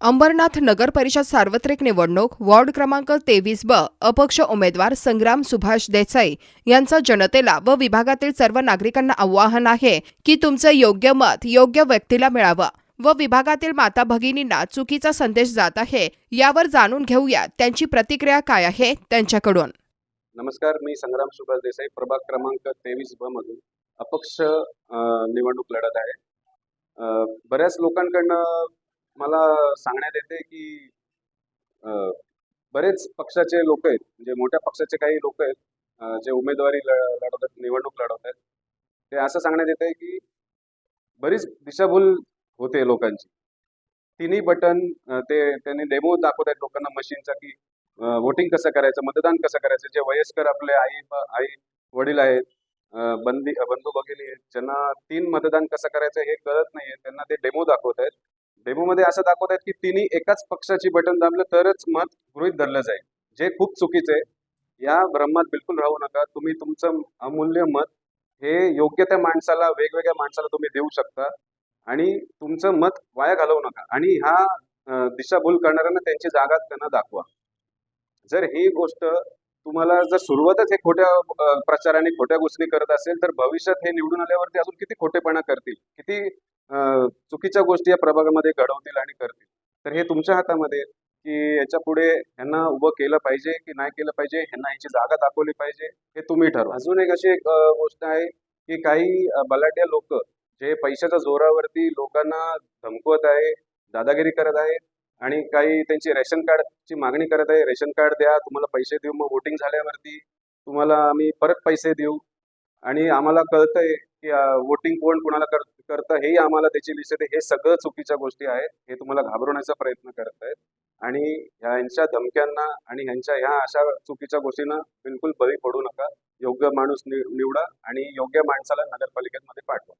अंबरनाथ नगर परिषद सार्वत्रिक निवडणूक वॉर्ड क्रमांक 23 ब अपक्ष उमेदवार संग्राम सुभाष देसाई यांचं जनतेला व विभागातील सर्व नागरिकांना आवाहन आहे की तुमचं योग्य मत योग्य व्यक्तीला मिळावं व विभागातील माता भगिनींना चुकीचा संदेश जात आहे यावर जाणून घेऊया त्यांची प्रतिक्रिया काय आहे त्यांच्याकडून। नमस्कार, मी संग्राम सुभाष देसाई प्रभाग क्रमांक 23 ब मधून अपक्ष निवडणूक लढत आहे। बऱ्याच लोकांकडनं मला सांगण्यात येते की बरेच पक्षाचे लोक आहेत, म्हणजे मोठ्या पक्षाचे काही लोक आहेत जे उमेदवारी लढवतात, निवडणूक लढवतात। ते असं सांगण्यात येते की बरीच दिशाभूल होते लोकांची। तिन्ही बटन त्यांनी डेमो दाखवत आहेत लोकांना मशीनचा की वोटिंग कसं करायचं, मतदान कसं करायचं। जे वयस्कर आपले आई वडील आहेत, बंधू भगिनी आहेत, ज्यांना 3 मतदान कसं करायचं हे कळत नाहीये, त्यांना ते डेमो दाखवत आहेत। डेमो मध्ये असं दाखवत आहेत की तिन्ही एकाच पक्षाची बटन दाबलं तरच मत गृहीत धरलं जाईल, जे खूप चुकीचं आहे। या भ्रमात बिलकुल राहू नका। तुम्ही तुमचं अमूल्य मत हे योग्य त्या माणसाला, वेगवेगळ्या माणसाला तुम्ही देऊ शकता आणि तुमचं मत वाया घालवू नका। आणि हा दिशाभूल करणाऱ्यांना त्यांची जागा त्यांना दाखवा। जर ही गोष्ट तुम्हाला जर सुरुवातच हे खोट्या प्रचाराने खोट्या गोष्टी करत असेल, तर भविष्यात हे निवडून आल्यावरती अजून किती खोटेपणा करतील, किती चुकीच्या गोष्टी या प्रभागामध्ये घडवतील आणि करतील। तर हे तुमच्या हातामध्ये आहे की याच्या पुढे ह्यांना उभं केलं पाहिजे की नाही केलं पाहिजे, ह्यांना याची जागा दाखवली पाहिजे, हे तुम्ही ठरवा। अजून एक अशी एक गोष्ट आहे की काही बलाढ्य लोक जे पैशाच्या जोरावरती लोकांना धमकवत आहे, दादागिरी करत आहे आणि काही त्यांची रेशन कार्डची मागणी करत आहे। रेशन कार्ड द्या, तुम्हाला पैसे देऊ, मग वोटिंग झाल्यावरती तुम्हाला आम्ही परत पैसे देऊ आणि आम्हाला कळतंय की वोटिंग कोण कुणाला करतं हेही आम्हाला त्याची लिस्ट येते। हे सगळं चुकीच्या गोष्टी आहेत। हे तुम्हाला घाबरवण्याचा प्रयत्न करत आहेत आणि ह्यांच्या धमक्यांना आणि ह्यांच्या ह्या अशा चुकीच्या गोष्टींना बिलकुल बळी पडू नका। योग्य माणूस निवडा आणि योग्य माणसाला नगरपालिकेमध्ये पाठवा।